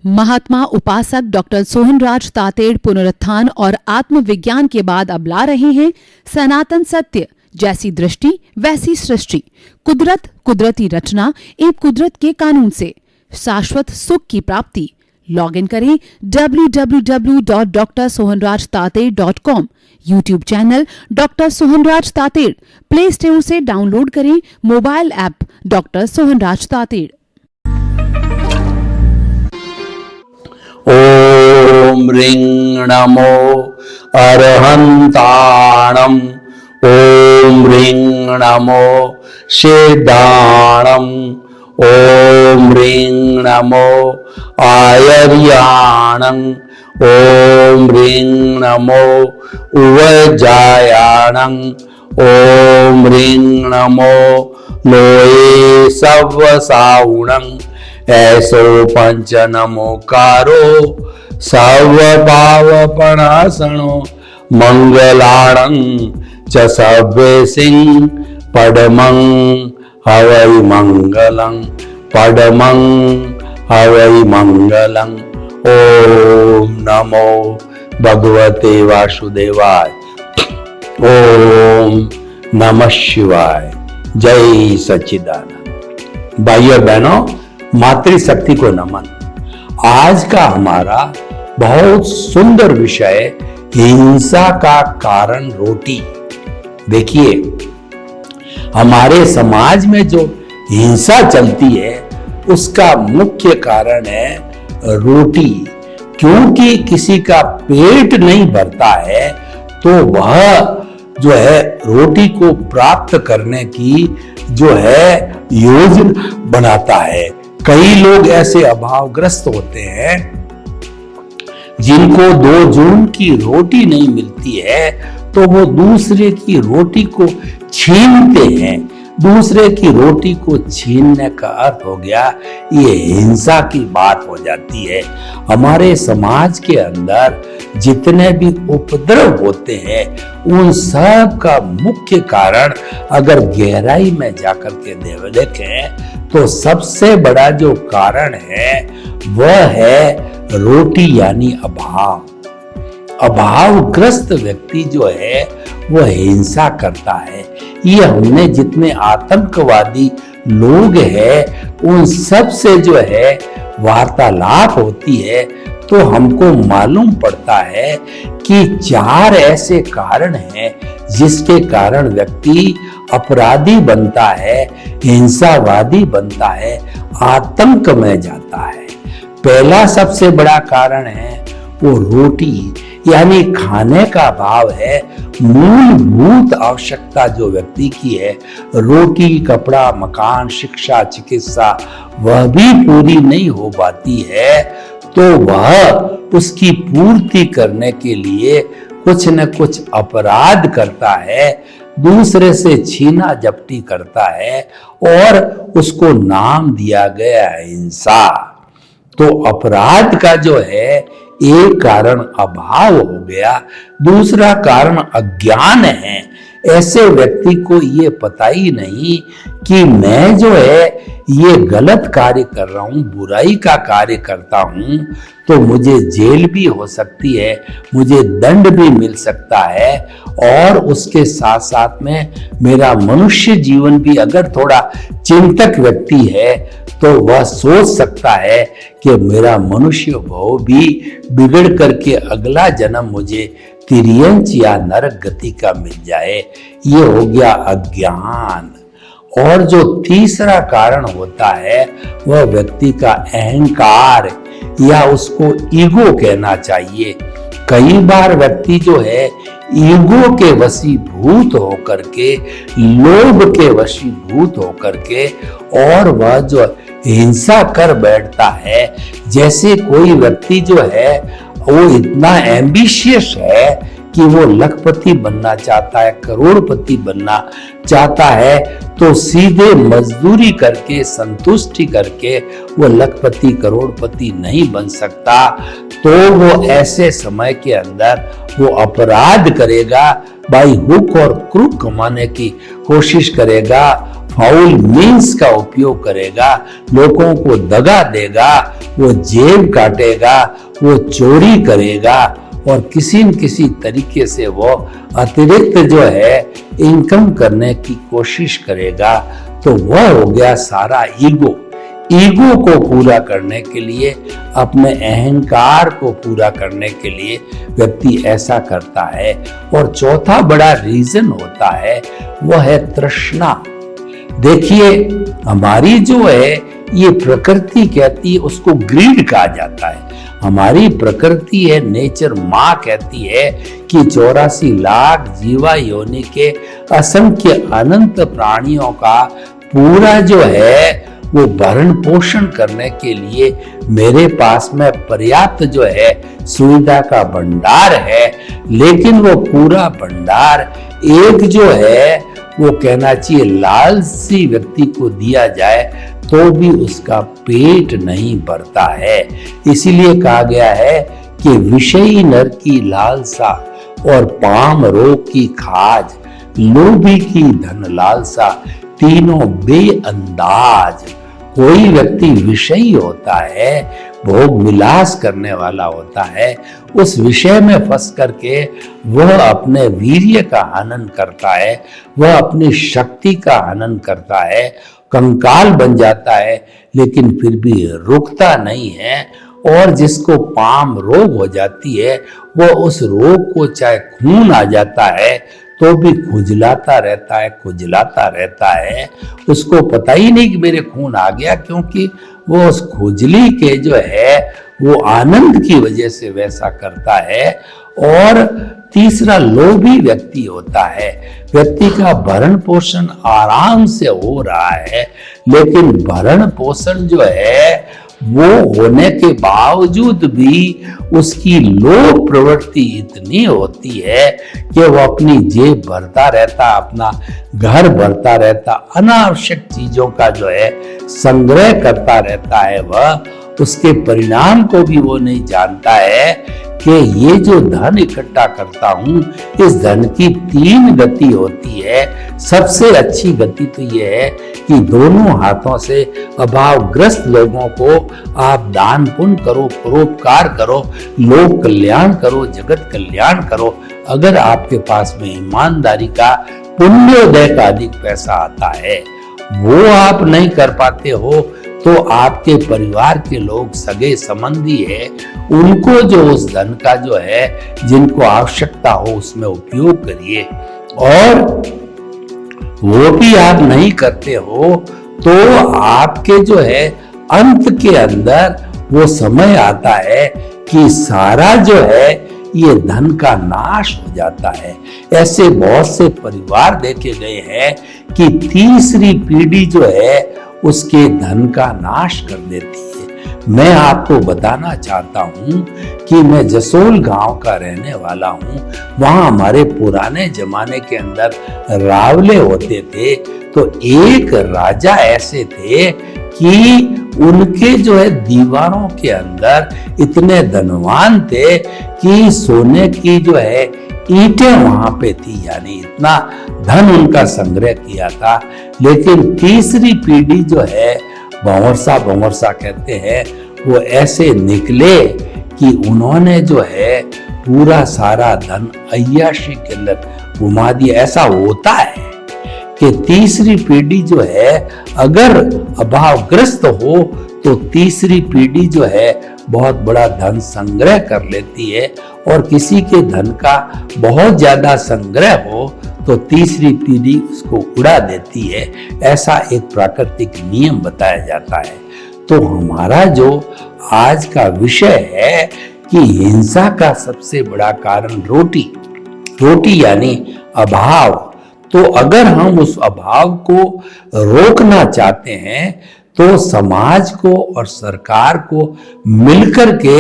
महात्मा उपासक डॉक्टर सोहनराज तातेड़ पुनरुत्थान और आत्मविज्ञान के बाद अब ला रहे हैं सनातन सत्य, जैसी दृष्टि वैसी सृष्टि, कुदरत, कुदरती रचना एवं कुदरत के कानून से शाश्वत सुख की प्राप्ति। लॉग इन करें www.drsohanrajtated.com, YouTube channel doctor Sohanraj Tated, play store से डाउनलोड करें mobile app doctor Sohanraj Tated. ओम ह्रीं नमो अरहंताणम्, ओम ह्रीं नमो सिद्धाणम्, ओम ह्रीं नमो आयर्याणम्, ओम ह्रीं नमो उवजायाणम्, ओम ह्रीं नमो लोये सवसाउणम्। ऐसो पंच नमोकारो सर्वभावपणासनो मंगलाणं च सव्ये सिंह पडमं हवै मंगलं, पडमं हवै मंगलं। ओम नमो भगवते वासुदेवाय, ओम नमः शिवाय। जय सच्चिदानंद। भाइयों बहनों, मातृशक्ति को नमन। आज का हमारा बहुत सुंदर विषय हिंसा का कारण रोटी। देखिए, हमारे समाज में जो हिंसा चलती है उसका मुख्य कारण है रोटी। क्योंकि किसी का पेट नहीं भरता है तो वह जो है रोटी को प्राप्त करने की जो है योजना बनाता है। कई लोग ऐसे अभावग्रस्त होते हैं जिनको 2 जून की रोटी नहीं मिलती है तो वो दूसरे की रोटी को छीनते हैं। दूसरे की रोटी को छीनने का अर्थ हो गया ये हिंसा की बात हो जाती है। हमारे समाज के अंदर जितने भी उपद्रव होते हैं उन सब का मुख्य कारण अगर गहराई में जाकर के देखें तो सबसे बड़ा जो कारण है वह है रोटी यानी अभाव। अभावग्रस्त व्यक्ति जो है वह हिंसा करता है। ये हमने जितने आतंकवादी लोग हैं उन सब से जो है वार्तालाप होती है तो हमको मालूम पड़ता है कि 4 ऐसे कारण हैं जिसके कारण व्यक्ति अपराधी बनता है, हिंसावादी बनता है, आतंक में जाता है। पहला सबसे बड़ा कारण है वो रोटी यानी खाने का भाव है। मूलभूत आवश्यकता जो व्यक्ति की है, रोटी, कपड़ा, मकान, शिक्षा, चिकित्सा, वह भी पूरी नहीं हो पाती है तो वह उसकी पूर्ति करने के लिए कुछ न कुछ अपराध करता है, दूसरे से छीना झपटी करता है और उसको नाम दिया गया है हिंसा। तो अपराध का जो है एक कारण अभाव हो गया, दूसरा कारण अज्ञान है। ऐसे व्यक्ति को ये पता ही नहीं कि मैं जो है ये गलत कार्य कर रहा हूं, बुराई का कार्य करता हूं तो मुझे जेल भी हो सकती है, मुझे दंड भी मिल सकता है और उसके साथ साथ में मेरा मनुष्य जीवन भी अगर थोड़ा चिंतक व्यक्ति है तो वह सोच सकता है कि मेरा मनुष्य भाव भी बिगड़ करके अगला जन्म मुझे तिर्यंच या नरक गति का मिल जाए। ये हो गया अज्ञान। और जो तीसरा कारण होता है वह व्यक्ति का अहंकार या उसको ईगो कहना चाहिए। कई बार व्यक्ति जो है ईगो के वशीभूत होकर के, लोभ के वशीभूत होकर के और वह जो हिंसा कर बैठता है। जैसे कोई व्यक्ति जो है वो इतना एम्बिशियस है कि वो लखपति बनना चाहता है, करोड़पति बनना चाहता है तो सीधे मजदूरी करके, संतुष्टि करके वो लखपति करोड़पति नहीं बन सकता। तो वो ऐसे समय के अंदर वो अपराध करेगा, बाई हुक और क्रूक कमाने की कोशिश करेगा, फाउल मीन्स का उपयोग करेगा, लोगों को दगा देगा वो जेब काटेगा, वो चोरी करेगा और किसी न किसी तरीके से वो अतिरिक्त जो है इनकम करने की कोशिश करेगा, तो वह हो गया सारा ईगो। ईगो को पूरा करने के लिए, अपने अहंकार को पूरा करने के लिए व्यक्ति ऐसा करता है। और चौथा बड़ा रीजन होता है, वह है तृष्णा। देखिए, हमारी जो है ये प्रकृति कहती है, उसको ग्रीड कहा जाता है। हमारी प्रकृति है, नेचर माँ कहती है कि 84 लाख जीवा योनि के असंख्य अनंत प्राणियों का पूरा जो है वो भरण पोषण करने के लिए मेरे पास में पर्याप्त जो है सुविधा का भंडार है। लेकिन वो पूरा भंडार एक जो है वो कहना चाहिए लालची व्यक्ति को दिया जाए तो भी उसका पेट नहीं भरता है। इसीलिए कहा गया है कि विषयी नर की लालसा और पाम रोग की खाज, लोभी की धन लालसा, तीनों बेअंदाज। कोई व्यक्ति विषयी होता है, भोग विलास करने वाला होता है, उस विषय में फंस करके वह अपने वीर्य का हनन करता है, वह अपनी शक्ति का हनन करता है, कंकाल बन जाता है, लेकिन फिर भी रुकता नहीं है। और जिसको पाम रोग हो जाती है, वह उस रोग को चाहे खून आ जाता है तो भी खुजलाता रहता है, खुजलाता रहता है। उसको पता ही नहीं कि मेरे खून आ गया, क्योंकि वो उस खुजली के जो है वो आनंद की वजह से वैसा करता है। और तीसरा लोभी व्यक्ति होता है। व्यक्ति का भरण पोषण आराम से हो रहा है, लेकिन भरण पोषण जो है वो होने के बावजूद भी उसकी लोभ प्रवृत्ति इतनी होती है कि वो अपनी जेब भरता रहता, अपना घर भरता रहता, अनावश्यक चीजों का जो है संग्रह करता रहता है। वह उसके परिणाम को भी वो नहीं जानता है कि ये जो धन इकट्ठा करता हूं, इस धन की 3 गति होती है। सबसे अच्छी गति तो ये है कि दोनों हाथों से अभावग्रस्त लोगों को आप दान पुण्य करो, परोपकार करो, लोक कल्याण करो, जगत कल्याण करो। अगर आपके पास में ईमानदारी का, पुण्योदय का अधिक पैसा आता है, वो आप नहीं कर पाते हो, तो आपके परिवार के लोग, सगे संबंधी है, उनको जो उस धन का जो है जिनको आवश्यकता हो उसमें उपयोग करिए। और वो भी आप नहीं करते हो तो आपके जो है अंत के अंदर वो समय आता है कि सारा जो है ये धन का नाश हो जाता है। ऐसे बहुत से परिवार देखे गए हैं कि तीसरी पीढ़ी जो है उसके धन का नाश कर देती है। मैं आपको बताना चाहता हूं कि मैं जसोल गांव का रहने वाला हूं। वहां हमारे पुराने जमाने के अंदर रावले होते थे, तो एक राजा ऐसे थे कि उनके जो है दीवारों के अंदर इतने धनवान थे कि सोने की जो है ईंटें वहां पे थी, यानी इतना धन उनका संग्रह किया था। लेकिन तीसरी पीढ़ी जो है, भंवरसा कहते हैं, वो ऐसे निकले कि उन्होंने जो है पूरा सारा धन अय्याशी के अंदर घुमा दिया। ऐसा होता है कि तीसरी पीढ़ी जो है अगर अभावग्रस्त हो तो तीसरी पीढ़ी जो है बहुत बड़ा धन संग्रह कर लेती है, और किसी के धन का बहुत ज्यादा संग्रह हो तो तीसरी पीढ़ी उसको उड़ा देती है। ऐसा एक प्राकृतिक नियम बताया जाता है। तो हमारा जो आज का विषय है कि हिंसा का सबसे बड़ा कारण रोटी यानी अभाव। तो अगर हम उस अभाव को रोकना चाहते हैं तो समाज को और सरकार को मिलकर के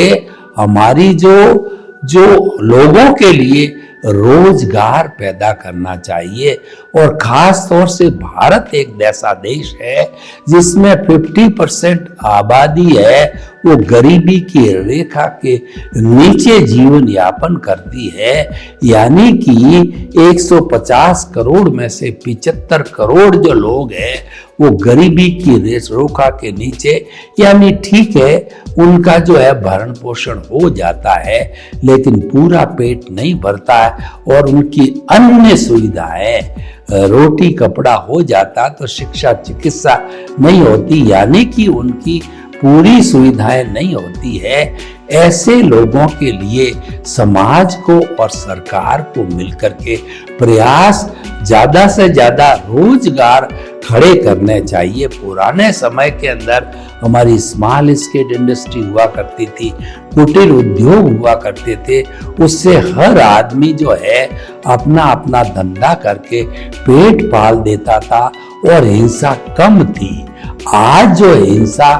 हमारी जो लोगों के लिए रोजगार पैदा करना चाहिए। और खास तौर से भारत एक ऐसा देश है जिसमें 50% आबादी है वो गरीबी की रेखा के नीचे जीवन यापन करती है, यानी कि 150 करोड़ में से 75 करोड़ जो लोग हैं वो गरीबी की रेखा के नीचे, यानी ठीक है उनका जो है भरण पोषण हो जाता है लेकिन पूरा पेट नहीं भरता है और उनकी अन्य सुविधाएं रोटी कपड़ा हो जाता तो शिक्षा चिकित्सा नहीं होती, यानी कि उनकी पूरी सुविधाएं नहीं होती है। ऐसे लोगों के लिए समाज को और सरकार को मिलकर के प्रयास ज्यादा से ज्यादा रोजगार खड़े करने चाहिए। पुराने समय के अंदर हमारी स्मॉल स्केल इंडस्ट्री हुआ करती थी, कुटीर उद्योग हुआ करते थे, उससे हर आदमी जो है अपना अपना धंधा करके पेट पाल देता था और हिंसा कम थी। आज जो हिंसा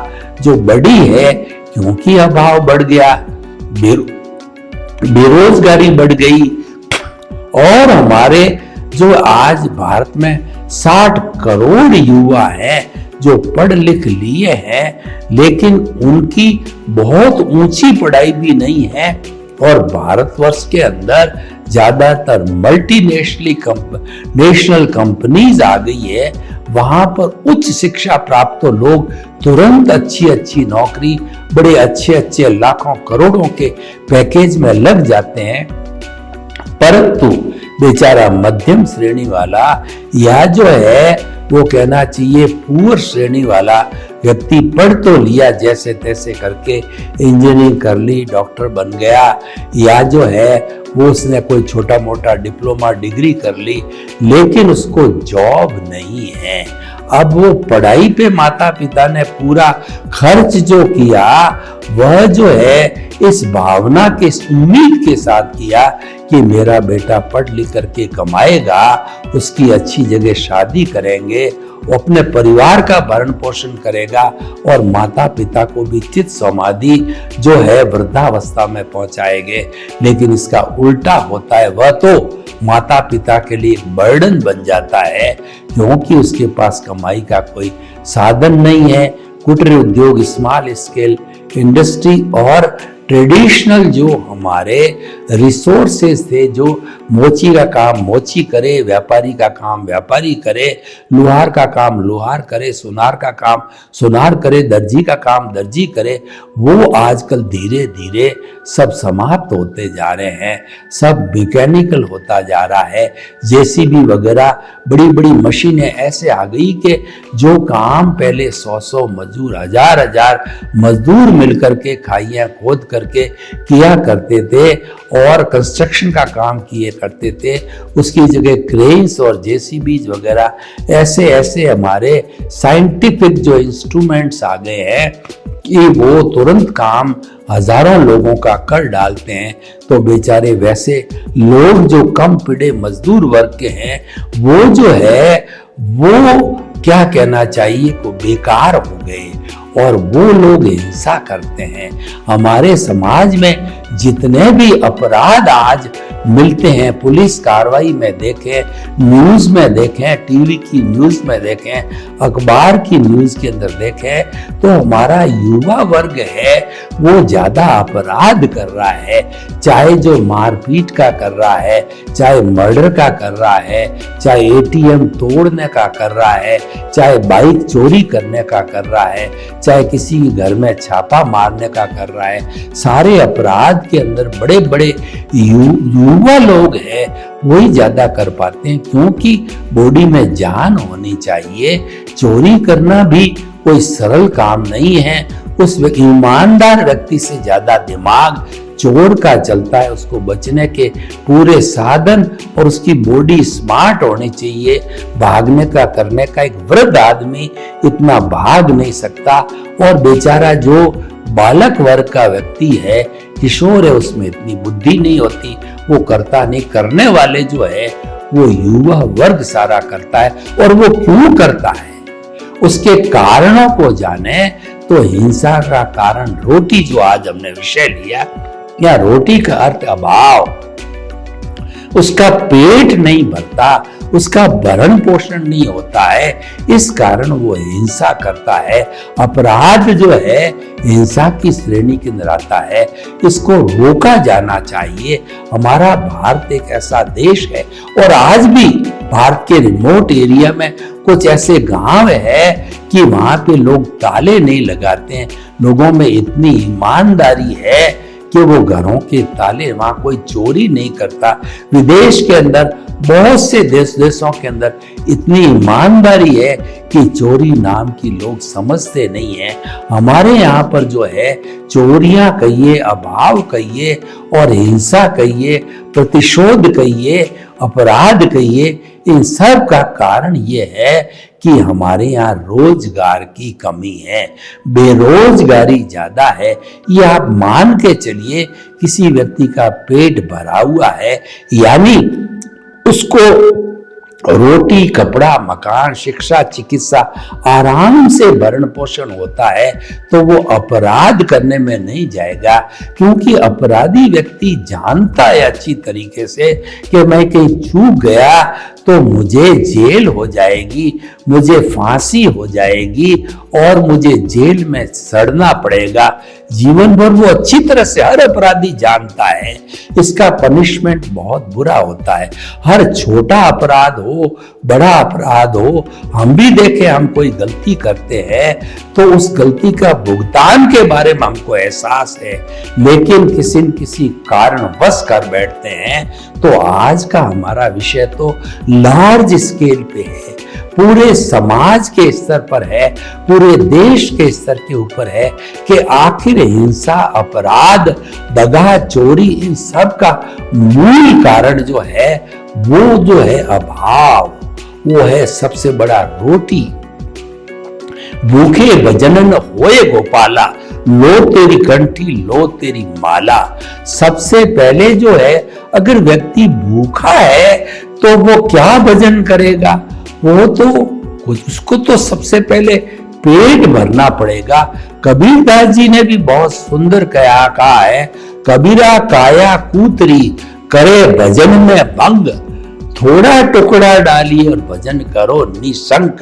जो बढ़ी है क्योंकि अभाव बढ़ गया, बेरोजगारी बढ़ गई और हमारे जो आज भारत में 60 करोड़ युवा हैं जो पढ़ लिख लिए हैं लेकिन उनकी बहुत ऊंची पढ़ाई भी नहीं है और भारतवर्ष के अंदर ज्यादातर नेशनल कंपनीज आ गई है, वहां पर उच्च शिक्षा प्राप्त तो लोग तुरंत अच्छी अच्छी नौकरी बड़े अच्छे अच्छे लाखों करोड़ों के पैकेज में लग जाते हैं, परंतु बेचारा मध्यम श्रेणी वाला या जो है वो कहना चाहिए पुअर श्रेणी वाला व्यक्ति पढ़ तो लिया जैसे तैसे करके, इंजीनियरिंग कर ली, डॉक्टर बन गया, या जो है वो उसने कोई छोटा मोटा डिप्लोमा डिग्री कर ली लेकिन उसको जॉब नहीं है। अब वो पढ़ाई पे माता पिता ने पूरा खर्च जो किया वह जो है इस भावना के इस उम्मीद के साथ किया कि मेरा बेटा पढ़ लिख करके कमाएगा, उसकी अच्छी जगह शादी करेंगे, वो अपने परिवार का भरण पोषण करेगा और माता पिता को भी चित समाधि जो है वृद्धावस्था में पहुंचाएंगे। लेकिन इसका उल्टा होता है, वह तो माता पिता के लिए बर्डन बन जाता है क्योंकि उसके पास कमाई का कोई साधन नहीं है। कुटीर उद्योग, स्मॉल स्केल इंडस्ट्री और ट्रेडिशनल जो हमारे रिसोर्सेज थे, जो मोची का काम मोची करे, व्यापारी का काम व्यापारी करे, लोहार का काम लोहार करे, सुनार का काम सुनार करे, दर्जी का काम दर्जी करे, वो आजकल धीरे धीरे सब समाप्त होते जा रहे हैं, सब मैकेनिकल होता जा रहा है। जेसीबी वगैरह बड़ी बड़ी मशीनें ऐसे आ गई कि जो काम पहले 100 मजदूर 1000 मजदूर मिलकर के खाइयां खोद करके किया करते थे और कंस्ट्रक्शन का काम किए करते थे, उसकी जगह क्रेन्स और जेसीबीज वगैरह ऐसे ऐसे हमारे साइंटिफिक जो इंस्ट्रूमेंट्स आ गए हैं कि वो तुरंत काम हजारों लोगों का कर डालते हैं। तो बेचारे वैसे लोग जो कम पीड़े मजदूर वर्ग के हैं वो जो है वो क्या कहना चाहिए को बेकार हो गए और वो लोग हिंसा करते हैं। हमारे समाज में जितने भी अपराध आज मिलते हैं, पुलिस कार्रवाई में देखें, न्यूज में देखें, टीवी की न्यूज में देखें, अखबार की न्यूज के अंदर देखें, तो हमारा युवा वर्ग है वो ज्यादा अपराध कर रहा है, चाहे जो मारपीट का कर रहा है, चाहे मर्डर का कर रहा है, चाहे एटीएम तोड़ने का कर रहा है, चाहे बाइक चोरी करने का कर रहा है, चाहे किसी घर में छापा मारने का कर रहा है। सारे अपराध के अंदर बड़े बड़े युवा लोग हैं वही ज्यादा कर पाते हैं क्योंकि बॉडी में जान होनी चाहिए। चोरी करना भी कोई सरल काम नहीं है। उस ईमानदार व्यक्ति से ज्यादा दिमाग चोर का चलता है, उसको बचने के पूरे साधन और उसकी बॉडी स्मार्ट होनी चाहिए। भागने का करने का एक वृद्ध आदमी इतना भाग नहीं सकता और बेचारा जो बालक वर्ग का व्यक्ति है, किशोर है, उसमें इतनी बुद्धि नहीं होती, वो करता नहीं। करने वाले जो है वो युवा वर्ग सारा करता है और वो क्यों करता है उसके कारणों को जाने तो हिंसा का कारण रोटी जो आज हमने विषय लिया, या रोटी का अर्थ अभाव, उसका पेट नहीं भरता, उसका भरण पोषण नहीं होता है, इस कारण वो हिंसा करता है। अपराध जो है हिंसा की श्रेणी के अंदर आता है, इसको रोका जाना चाहिए। हमारा भारत एक ऐसा देश है और आज भी भारत के रिमोट एरिया में कुछ ऐसे गांव है कि वहां पे लोग ताले नहीं लगाते हैं। लोगों में इतनी ईमानदारी है कि वो घरों के ताले, वहां कोई चोरी नहीं करता। विदेश के अंदर बहुत से देशों के अंदर इतनी ईमानदारी है कि चोरी नाम की लोग समझते नहीं है। हमारे यहाँ पर जो है चोरियां कहिए, अभाव कहिए और हिंसा कहिए, प्रतिशोध कहिए, अपराध कहिए, इन सब का कारण ये है कि हमारे यहाँ रोजगार की कमी है, बेरोजगारी ज्यादा है। ये आप मान के चलिए किसी व्यक्ति का पेट भरा हुआ है, यानी उसको रोटी, कपड़ा, मकान, शिक्षा, चिकित्सा आराम से भरण पोषण होता है, तो वो अपराध करने में नहीं जाएगा, क्योंकि अपराधी व्यक्ति जानता है अच्छी तरीके से कि मैं कहीं चूक गया तो मुझे जेल हो जाएगी, मुझे फांसी हो जाएगी और मुझे जेल में सड़ना पड़ेगा जीवन भर। वो अच्छी तरह से हर अपराधी जानता है इसका पनिशमेंट बहुत बुरा होता है। हर छोटा अपराध हो, बड़ा अपराध हो, हम भी देखें, हम कोई गलती करते हैं तो उस गलती का भुगतान के बारे में हमको एहसास है, लेकिन किसी न किसी कारणवश कर बैठते हैं। तो आज का हमारा विषय तो लार्ज स्केल पे है, पूरे समाज के स्तर पर है, पूरे देश के स्तर के ऊपर है कि आखिर हिंसा, अपराध, दगा, चोरी, इन सब का मूल कारण जो है वो जो है अभाव, वो है सबसे बड़ा रोटी। भूखे भजनन होए गोपाला, लो तेरी कंठी लो तेरी माला। सबसे पहले जो है अगर व्यक्ति भूखा है तो वो क्या भजन करेगा? वो तो कुछ, उसको तो सबसे पहले पेट भरना पड़ेगा। कबीरदास जी ने भी बहुत सुंदर कहा है, कबीरा काया कूतरी करे भजन में भंग, थोड़ा टुकड़ा डालिए और भजन करो निशंक।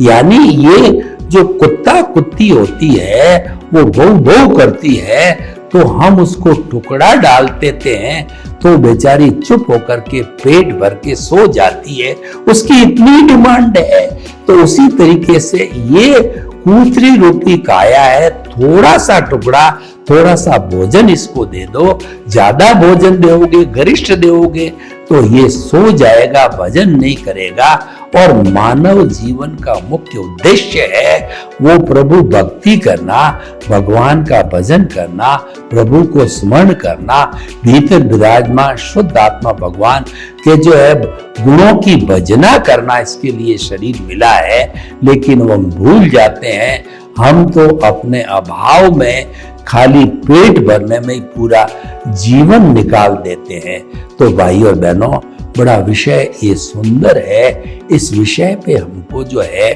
यानी ये जो कुत्ता कुत्ती होती है वो भौ भौ करती है, तो हम उसको टुकड़ा डाल देते हैं तो बेचारी चुप होकर के पेट भर के सो जाती है, उसकी इतनी डिमांड है। तो उसी तरीके से ये कूतरी रोटी काया है, थोड़ा सा टुकड़ा, थोड़ा सा भोजन इसको दे दो। ज्यादा भोजन दोगे, गरिष्ठ दोगे तो ये सो जाएगा, भजन नहीं करेगा। और मानव जीवन का मुख्य उद्देश्य है वो प्रभु भक्ति करना, भगवान का भजन करना, प्रभु को स्मरण करना, भीतर विराजमान शुद्ध आत्मा भगवान के जो है गुणों की भजना करना। इसके लिए शरीर मिला है, लेकिन हम भूल जाते हैं। हम तो अपने अभाव में खाली पेट भरने में ही पूरा जीवन निकाल देते हैं। तो भाई और बहनों, बड़ा विषय ये सुंदर है। इस विषय पे हमको जो है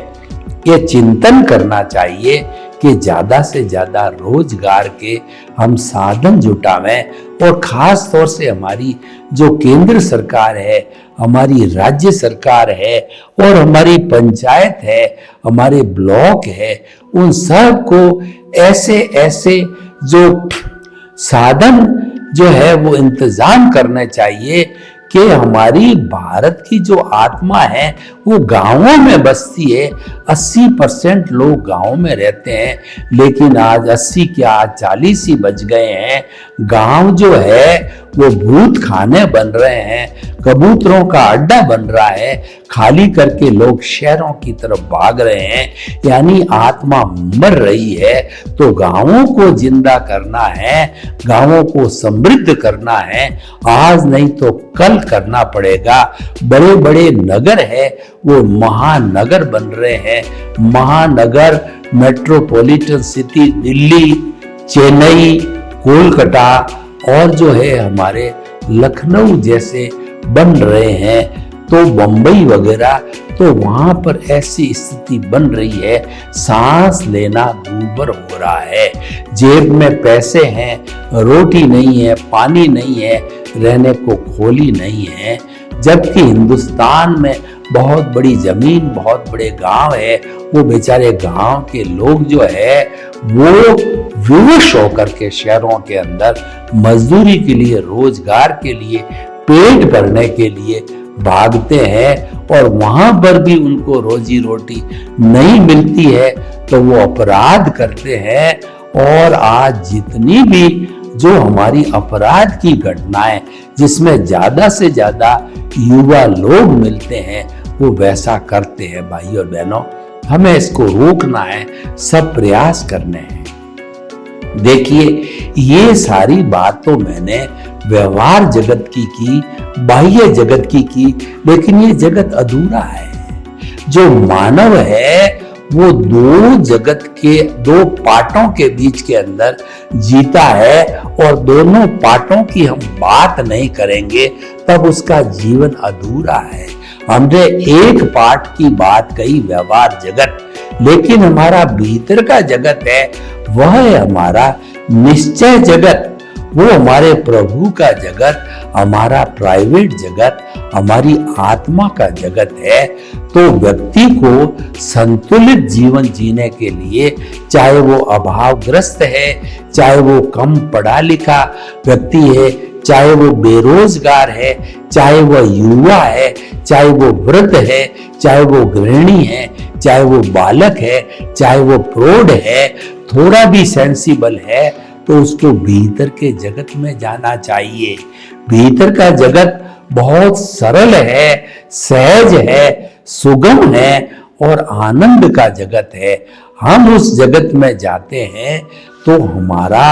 ये चिंतन करना चाहिए कि ज्यादा से ज्यादा रोजगार के हम साधन जुटावें। और खास तौर से हमारी जो केंद्र सरकार है, हमारी राज्य सरकार है और हमारी पंचायत है, हमारे ब्लॉक है, उन सब को ऐसे ऐसे जो साधन जो है वो इंतजाम करने चाहिए कि हमारी भारत की जो आत्मा है वो गांवों में बसती है। 80% लोग गांवों में रहते हैं, लेकिन आज 80 क्या 40 ही बच गए हैं। गांव जो है वो भूत खाने बन रहे हैं, कबूतरों का अड्डा बन रहा है, खाली करके लोग शहरों की तरफ भाग रहे हैं, यानी आत्मा मर रही है। तो गांवों को जिंदा करना है, गांवों को समृद्ध करना है, आज नहीं तो कल करना पड़ेगा। बड़े बड़े नगर है वो महानगर बन रहे हैं, महानगर, मेट्रोपॉलिटन सिटी, दिल्ली, चेन्नई, कोलकाता और जो है हमारे लखनऊ जैसे बन रहे हैं, तो बंबई वगैरह, तो वहां पर ऐसी स्थिति बन रही है, सांस लेना दूभर हो रहा है। जेब में पैसे हैं, रोटी नहीं है, पानी नहीं है, रहने को खोली नहीं है। जबकि हिंदुस्तान में बहुत बड़ी जमीन, बहुत बड़े गांव है, वो बेचारे गांव के लोग जो है वो विवश होकर के शहरों के अंदर मजदूरी के लिए, रोजगार के लिए, पेट भरने के लिए भागते हैं और वहां पर भी उनको रोजी रोटी नहीं मिलती है तो वो अपराध करते हैं। और आज जितनी भी जो हमारी अपराध की घटनाएं जिसमें ज्यादा से ज्यादा युवा लोग मिलते हैं वो वैसा करते हैं। भाई और बहनों, हमें इसको रोकना है, सब प्रयास करने हैं। देखिए, ये सारी बात तो मैंने व्यवहार जगत की, बाह्य जगत की, लेकिन ये जगत अधूरा है। जो मानव है वो दो जगत के, दो पार्टों के बीच के अंदर जीता है और दोनों पार्टों की हम बात नहीं करेंगे तब उसका जीवन अधूरा है। हमने एक पार्ट की बात कही, व्यवहार जगत, लेकिन हमारा भीतर का जगत है वह है हमारा निश्चय जगत, वो हमारे प्रभु का जगत, हमारा प्राइवेट जगत, हमारी आत्मा का जगत है। तो व्यक्ति को संतुलित जीवन जीने के लिए, चाहे वो अभावग्रस्त है, चाहे वो कम पढ़ा लिखा व्यक्ति है, चाहे वो बेरोजगार है, चाहे वो युवा है, चाहे वो वृद्ध है, चाहे वो गृहिणी है, चाहे वो बालक है, चाहे वो प्रौढ़ है, थोड़ा भी सेंसिबल है तो उसको भीतर के जगत में जाना चाहिए। भीतर का जगत बहुत सरल है, सहज है, सुगम है और आनंद का जगत है। हम उस जगत में जाते हैं तो हमारा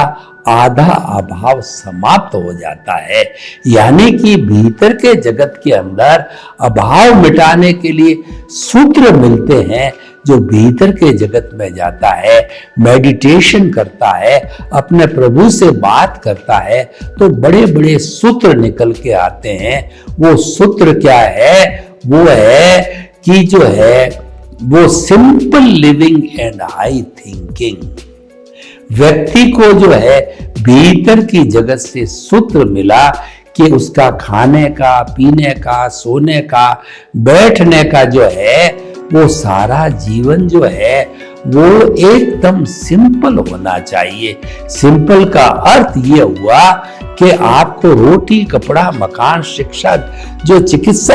आधा अभाव समाप्त हो जाता है। यानी कि भीतर के जगत के अंदर अभाव मिटाने के लिए सूत्र मिलते हैं। जो भीतर के जगत में जाता है, मेडिटेशन करता है, अपने प्रभु से बात करता है तो बड़े बड़े सूत्र निकल के आते हैं। वो सूत्र क्या है? वो है कि जो है वो simple living and high thinking. व्यक्ति को जो है भीतर की जगत से सूत्र मिला कि उसका खाने का, पीने का, सोने का, बैठने का जो है वो सारा जीवन जो है वो एकदम सिंपल होना चाहिए। सिंपल का अर्थ ये हुआ कि आपको रोटी, कपड़ा, मकान, शिक्षा, जो चिकित्सा,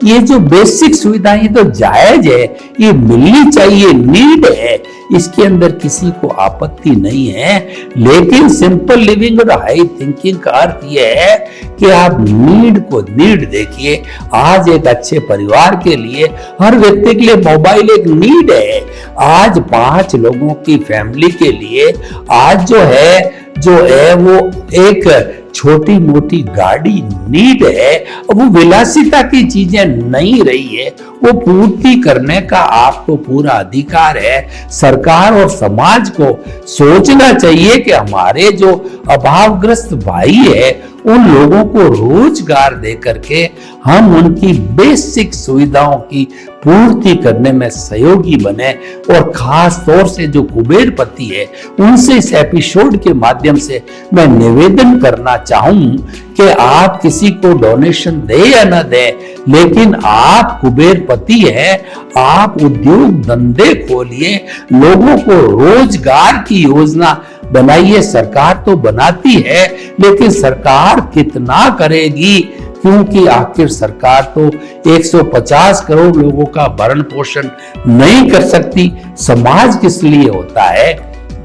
ये जो बेसिक सुविधाएं ये तो जायज है, ये मिलनी चाहिए, नीड है, इसके अंदर किसी को आपत्ति नहीं है। लेकिन सिंपल लिविंग और हाई थिंकिंग का अर्थ ये है कि आप नीड को नीड देखिए। आज एक अच्छे परिवार के लिए, हर व्यक्ति के लिए मोबाइल एक नीड है। आज 5 लोगों की फैमिली के लिए आज जो है वो एक छोटी मोटी गाड़ी नीड है। वो विलासिता की चीजें नहीं रही है, वो पूर्ति करने का आपको पूरा अधिकार है। सरकार और समाज को सोचना चाहिए कि हमारे जो अभावग्रस्त भाई है उन लोगों को रोजगार दे करके हम उनकी बेसिक सुविधाओं की पूर्ति करने में सहयोगी बने। और खास तौर से जो कुबेरपति है उनसे इस एपिसोड के माध्यम से मैं निवेदन करना चाहूं कि आप किसी को डोनेशन दे या न दे, लेकिन आप कुबेरपति हैं, आप उद्योग धंधे खोलिए, लोगों को रोजगार की योजना बनाइए। सरकार तो बनाती है लेकिन सरकार कितना करेगी, क्योंकि आखिर सरकार तो 150 करोड़ लोगों का भरण पोषण नहीं कर सकती। समाज किस लिए होता है?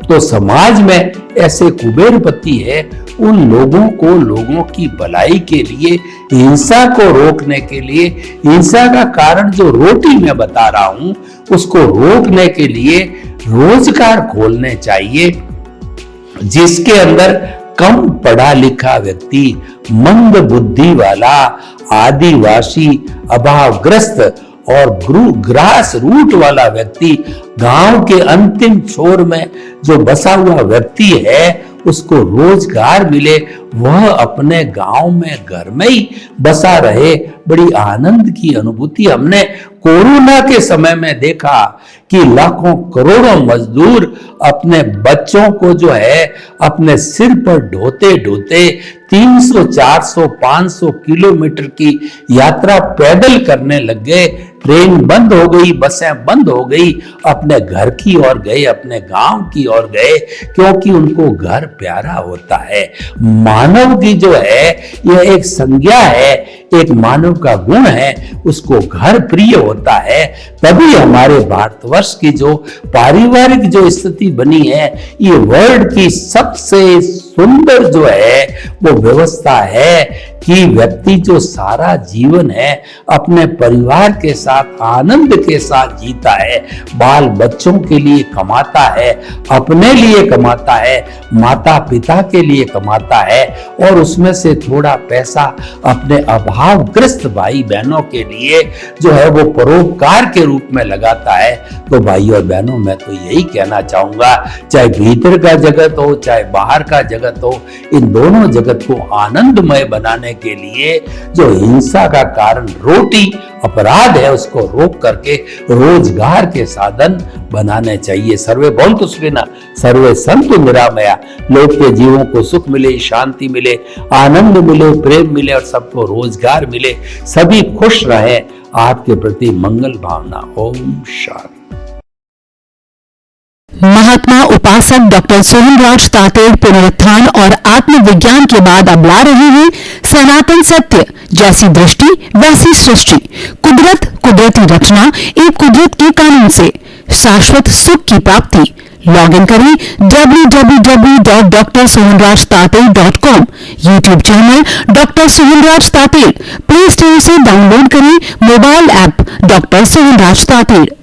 तो समाज में ऐसे कुबेरपति है, उन लोगों को लोगों की भलाई के लिए, हिंसा को रोकने के लिए, हिंसा का कारण जो रोटी में बता रहा हूं उसको रोकने के लिए रोजगार खोलने चाहिए, जिसके अंदर कम पढ़ा लिखा व्यक्ति, मंद बुद्धि वाला, आदिवासी, अभावग्रस्त और ग्रास रूट वाला व्यक्ति, गांव के अंतिम छोर में जो बसा हुआ व्यक्ति है, उसको रोजगार मिले, वह अपने गांव में घर में ही बसा रहे। बड़ी आनंद की अनुभूति हमने कोरोना के समय में देखा कि लाखों करोड़ों मजदूर अपने बच्चों को जो है अपने सिर पर ढोते ढोते 300, 400, 500 किलोमीटर की यात्रा पैदल करने लग गए। ट्रेन बंद हो गई, बसें बंद हो गई, अपने घर की ओर गए, अपने गांव की ओर गए, क्योंकि उनको घर प्यारा होता है। मानव की जो है यह एक संज्ञा है, एक मानव का गुण है, उसको घर प्रिय होता है। तभी हमारे भारतवर्ष की जो पारिवारिक जो स्थिति बनी है, ये वर्ल्ड की सबसे सुंदर जो है वो व्यवस्था है कि व्यक्ति जो सारा जीवन है अपने परिवार के साथ आनंद के साथ जीता है, बाल बच्चों के लिए कमाता है, अपने लिए कमाता है, माता पिता के लिए कमाता है, और उसमें से थोड़ा पैसा अपने अभावग्रस्त भाई बहनों के लिए जो है वो परोपकार के रूप में लगाता है। तो भाइयों और बहनों, मैं तो यही कहना चाहूंगा, चाहे भीतर का जगत हो चाहे बाहर का जगत हो, इन दोनों जगत को आनंदमय बनाने के लिए जो हिंसा का कारण रोटी अपराध है उसको रोक करके रोजगार के साधन बनाने चाहिए। सर्वे भवन्तु सुखिनः, सर्वे सन्तु निरामया। लोग के जीवों को सुख मिले, शांति मिले, आनंद मिले, प्रेम मिले और सबको रोजगार मिले, सभी खुश रहे। आपके प्रति मंगल भावना। ओम शांति। महात्मा उपासक डॉक्टर सोहनराज तातेड़ पुनरुत्थान और आत्मविज्ञान के बाद अब ला रहे हैं सनातन सत्य, जैसी दृष्टि वैसी सृष्टि, कुदरत कुदरती रचना, एक कुदरत के कानून से शाश्वत सुख की प्राप्ति। लॉग इन करें www.drsohanrajtated.com, YouTube channel doctor Sohanraj Tated, play store से डाउनलोड करें mobile app doctor Sohanraj Tated.